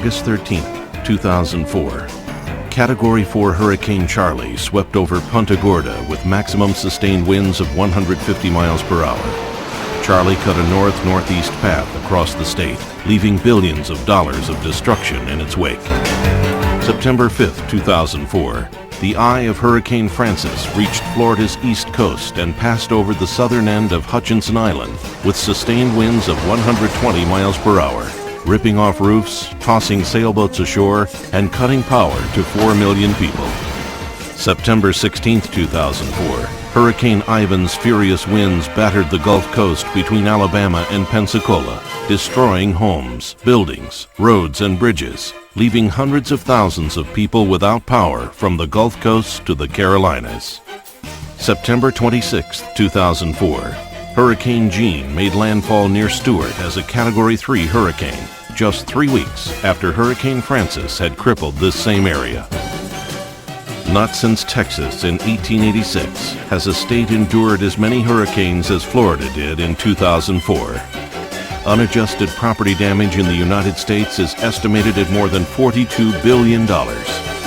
August 13, 2004. Category 4 Hurricane Charlie swept over Punta Gorda with maximum sustained winds of 150 miles per hour. Charlie cut a north-northeast path across the state, leaving billions of dollars of destruction in its wake. September 5, 2004, the eye of Hurricane Francis reached Florida's east coast and passed over the southern end of Hutchinson Island with sustained winds of 120 miles per hour, ripping off roofs, tossing sailboats ashore, and cutting power to 4 million people. September 16, 2004, Hurricane Ivan's furious winds battered the Gulf Coast between Alabama and Pensacola, destroying homes, buildings, roads, and bridges, leaving hundreds of thousands of people without power from the Gulf Coast to the Carolinas. September 26, 2004, Hurricane Jeanne made landfall near Stewart as a Category 3 hurricane, just 3 weeks after Hurricane Francis had crippled this same area. Not since Texas in 1886 has a state endured as many hurricanes as Florida did in 2004. Unadjusted property damage in the United States is estimated at more than $42 billion,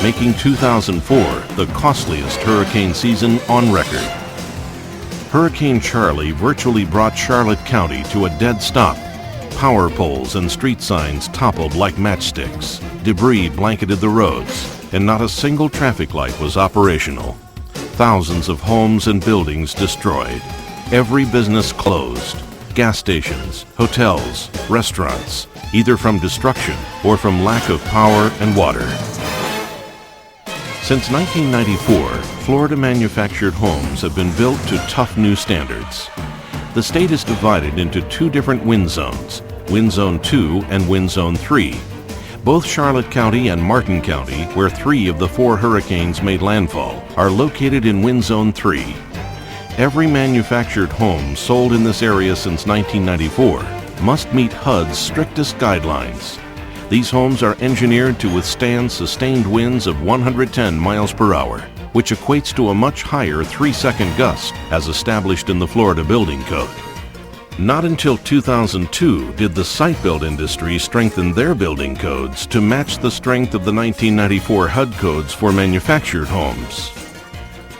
making 2004 the costliest hurricane season on record. Hurricane Charlie virtually brought Charlotte County to a dead stop. Power poles and street signs toppled like matchsticks. Debris blanketed the roads, and not a single traffic light was operational. Thousands of homes and buildings destroyed. Every business closed. Gas stations, hotels, restaurants, either from destruction or from lack of power and water. Since 1994, Florida manufactured homes have been built to tough new standards. The state is divided into 2 different wind zones, Wind Zone 2 and Wind Zone 3. Both Charlotte County and Martin County, where 3 of the 4 hurricanes made landfall, are located in Wind Zone 3. Every manufactured home sold in this area since 1994 must meet HUD's strictest guidelines. These homes are engineered to withstand sustained winds of 110 miles per hour, which equates to a much higher 3-second gust as established in the Florida Building Code. Not until 2002 did the site-built industry strengthen their building codes to match the strength of the 1994 HUD codes for manufactured homes.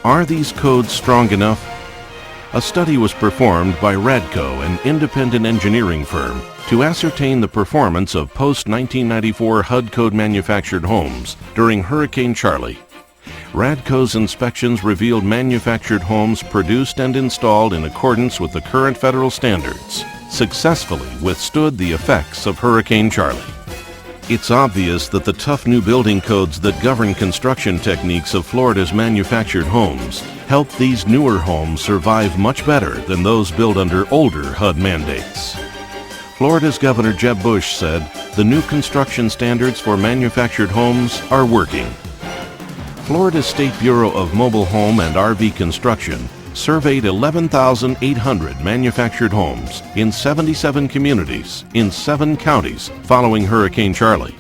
Are these codes strong enough? A study was performed by Radco, an independent engineering firm, to ascertain the performance of post-1994 HUD code manufactured homes during Hurricane Charlie. Radco's inspections revealed manufactured homes produced and installed in accordance with the current federal standards successfully withstood the effects of Hurricane Charlie. It's obvious that the tough new building codes that govern construction techniques of Florida's manufactured homes help these newer homes survive much better than those built under older HUD mandates. Florida's Governor Jeb Bush said the new construction standards for manufactured homes are working. Florida's State Bureau of Mobile Home and RV Construction surveyed 11,800 manufactured homes in 77 communities in 7 counties following Hurricane Charlie.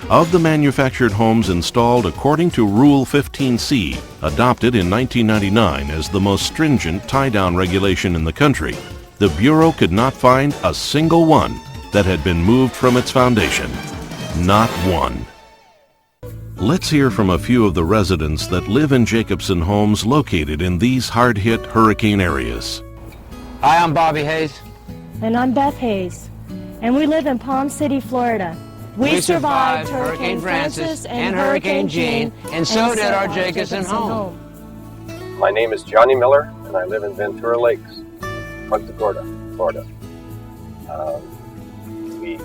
Of the manufactured homes installed according to Rule 15C, adopted in 1999 as the most stringent tie-down regulation in the country, the Bureau could not find a single one that had been moved from its foundation. Not one. Let's hear from a few of the residents that live in Jacobsen homes located in these hard-hit hurricane areas. Hi, I'm Bobby Hayes. And I'm Beth Hayes. And we live in Palm City, Florida. We survived Hurricane Francis and Hurricane Jeanne, and so did our Jacobsen home. My name is Johnny Miller, and I live in Ventura Lakes, Punta Gorda, Florida. We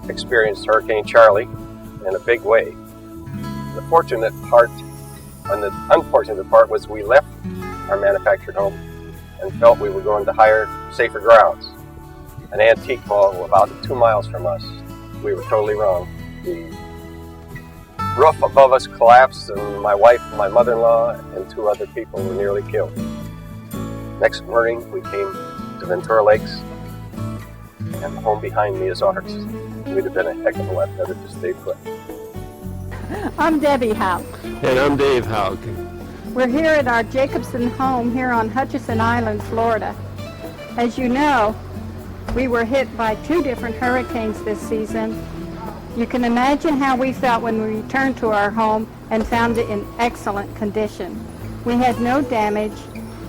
experienced Hurricane Charlie in a big way. The fortunate part and the unfortunate part was we left our manufactured home and felt we were going to higher, safer grounds. An antique mall about 2 miles from us. We were totally wrong. The roof above us collapsed, and my wife, my mother-in-law, and 2 other people were nearly killed. Next morning, we came to Ventura Lakes, and the home behind me is ours. We'd have been a heck of a lot better to stay put. I'm Debbie Hauk. And I'm Dave Hauk. We're here at our Jacobsen home here on Hutchinson Island, Florida. As you know, we were hit by 2 different hurricanes this season, You can imagine how we felt when we returned to our home and found it in excellent condition. We had no damage,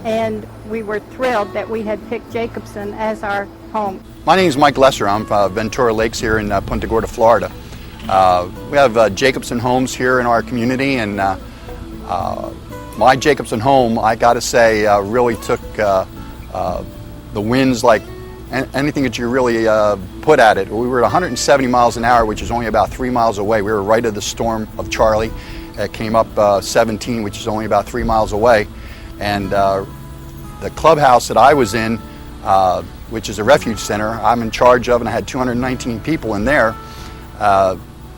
and we were thrilled that we had picked Jacobsen as our home. My name is Mike Lesser. I'm from Ventura Lakes here in Punta Gorda, Florida. We have Jacobsen Homes here in our community, and my Jacobsen home, I got to say, really took the winds like anything that you really put at it. We were at 170 miles an hour, which is only about 3 miles away. We were right of the storm of Charlie. It came up 17, which is only about 3 miles away. And the clubhouse that I was in, which is a refuge center, I'm in charge of, and I had 219 people in there.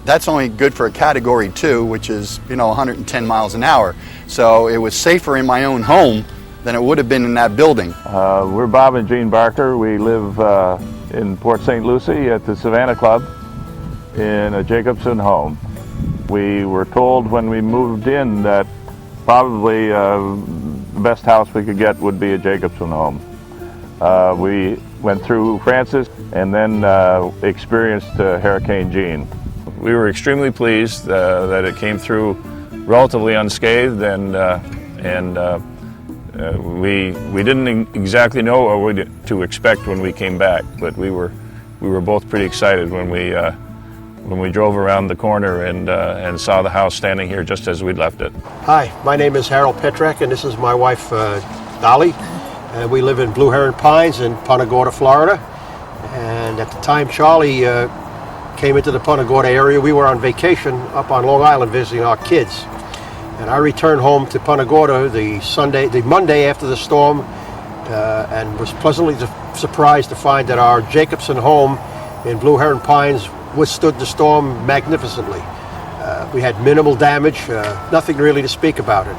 That's only good for a Category 2, which is, 110 miles an hour. So it was safer in my own home than it would have been in that building. We're Bob and Jean Barker. We live in Port St. Lucie at the Savannah Club in a Jacobsen home. We were told when we moved in that probably the best house we could get would be a Jacobsen home. We went through Francis and then experienced Hurricane Jean. We were extremely pleased that it came through relatively unscathed, and we didn't exactly know what to expect when we came back, but we were both pretty excited when we drove around the corner and saw the house standing here just as we'd left it. Hi, my name is Harold Petrak, and this is my wife Dolly. We live in Blue Heron Pines in Punta Gorda, Florida. And at the time Charlie came into the Punta Gorda area, we were on vacation up on Long Island visiting our kids. And I returned home to Punta Gorda the Monday after the storm, and was pleasantly surprised to find that our Jacobsen home in Blue Heron Pines withstood the storm magnificently. We had minimal damage, nothing really to speak about it.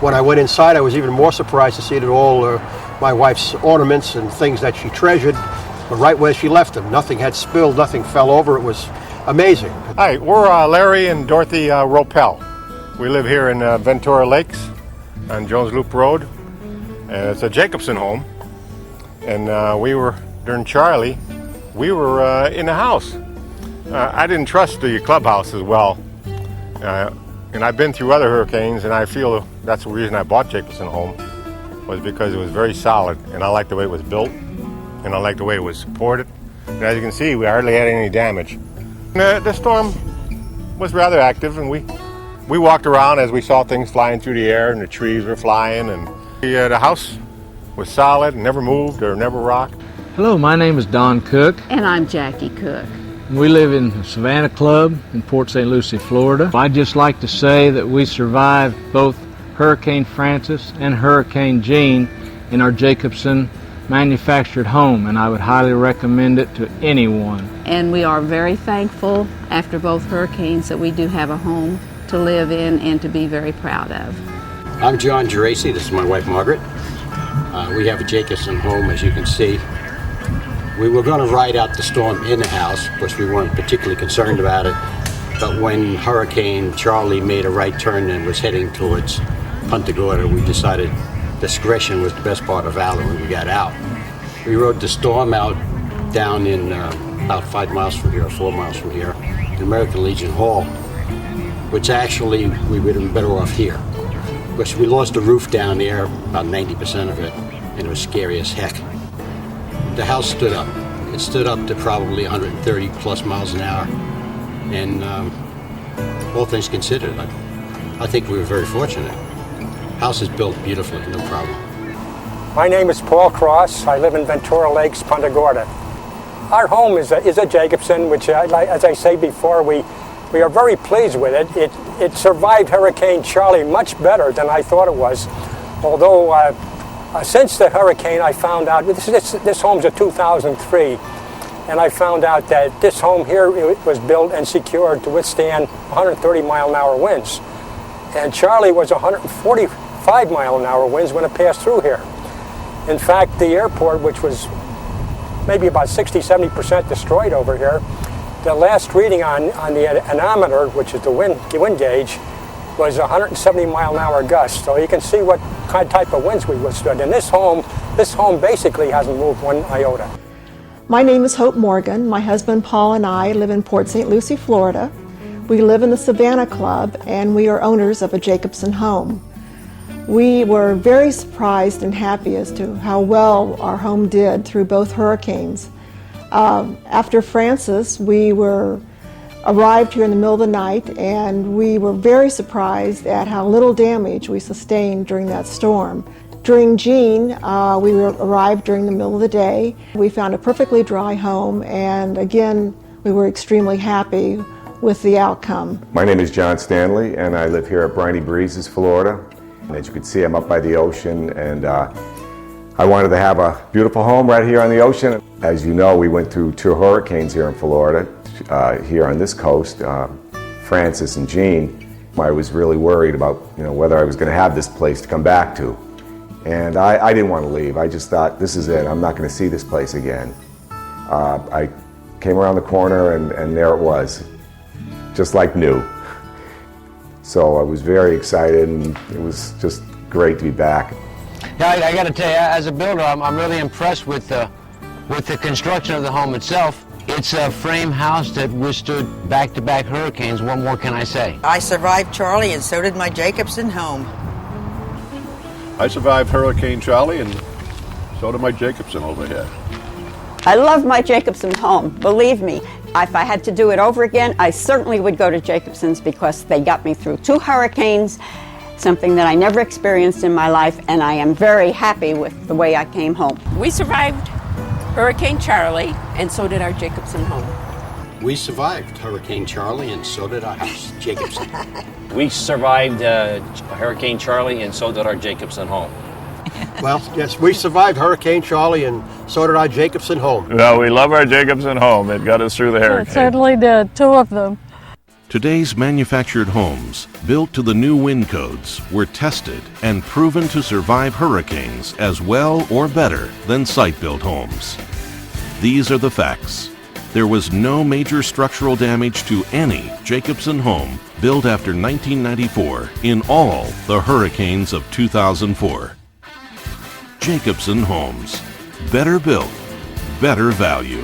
When I went inside, I was even more surprised to see that all my wife's ornaments and things that she treasured were right where she left them. Nothing had spilled, nothing fell over. It was amazing. Hi, we're Larry and Dorothy Ropel. We live here in Ventura Lakes on Jones Loop Road. And it's a Jacobsen home. And during Charlie, we were in the house. I didn't trust the clubhouse as well. And I've been through other hurricanes, and I feel that's the reason I bought Jacobsen home, was because it was very solid, and I liked the way it was built, and I liked the way it was supported. And as you can see, we hardly had any damage. The storm was rather active, and we walked around as we saw things flying through the air, and the trees were flying, and the house was solid and never moved or never rocked. Hello, my name is Don Cook. And I'm Jackie Cook. We live in the Savannah Club in Port St. Lucie, Florida. I'd just like to say that we survived both Hurricane Francis and Hurricane Jean in our Jacobsen manufactured home, and I would highly recommend it to anyone. And we are very thankful after both hurricanes that we do have a home to live in and to be very proud of. I'm John Geraci. This is my wife Margaret. We have a Jacobsen home, as you can see. We were going to ride out the storm in the house. Of course, we weren't particularly concerned about it. But when Hurricane Charlie made a right turn and was heading towards Punta Gorda, we decided discretion was the best part of valor when we got out. We rode the storm out down in about 5 miles from here, 4 miles from here, in American Legion Hall, which actually we would have been better off here. Because we lost the roof down there, about 90% of it, and it was scary as heck. The house stood up. It stood up to probably 130 plus miles an hour. And all things considered, I think we were very fortunate. House is built beautifully, no problem. My name is Paul Cross. I live in Ventura Lakes, Punta Gorda. Our home is a Jacobsen, which, as I say before, we are very pleased with it. It survived Hurricane Charlie much better than I thought it was. Although since the hurricane, I found out, this home's a 2003, and I found out that this home here was built and secured to withstand 130 mile an hour winds. And Charlie was 145 mile an hour winds when it passed through here. In fact, the airport, which was maybe about 60-70% destroyed over here, the last reading on the anemometer, which is the wind gauge, was 170 mile an hour gust. So you can see what type of winds we withstood. And this home basically hasn't moved one iota. My name is Hope Morgan. My husband Paul and I live in Port St. Lucie, Florida. We live in the Savannah Club and we are owners of a Jacobsen home. We were very surprised and happy as to how well our home did through both hurricanes. After Francis, we arrived here in the middle of the night and we were very surprised at how little damage we sustained during that storm. During Jean, we arrived during the middle of the day. We found a perfectly dry home, and again, we were extremely happy with the outcome. My name is John Stanley, and I live here at Briny Breezes, Florida. And as you can see, I'm up by the ocean, and I wanted to have a beautiful home right here on the ocean. As you know, we went through 2 hurricanes here in Florida, here on this coast, Francis and Jean. I was really worried about whether I was going to have this place to come back to. And I didn't want to leave. I just thought, this is it. I'm not going to see this place again. I came around the corner and there it was, just like new. So I was very excited and it was just great to be back. Yeah, I got to tell you, as a builder, I'm really impressed with the construction of the home itself. It's a frame house that withstood back-to-back hurricanes. What more can I say? I survived Charlie and so did my Jacobsen home. I survived Hurricane Charlie, and so did my Jacobsen over here. I love my Jacobsen home. Believe me, if I had to do it over again, I certainly would go to Jacobsen's because they got me through 2 hurricanes, something that I never experienced in my life, and I am very happy with the way I came home. We survived Hurricane Charlie, and so did our Jacobsen home. We survived Hurricane Charlie, and so did our house, Jacobsen. We survived Hurricane Charlie, and so did our Jacobsen home. Well, yes, we survived Hurricane Charlie, and so did our Jacobsen home. Well, we love our Jacobsen home. It got us through the hurricane. It certainly did, 2 of them. Today's manufactured homes, built to the new wind codes, were tested and proven to survive hurricanes as well or better than site-built homes. These are the facts. There was no major structural damage to any Jacobsen home built after 1994 in all the hurricanes of 2004. Jacobsen Homes. Better built, better value.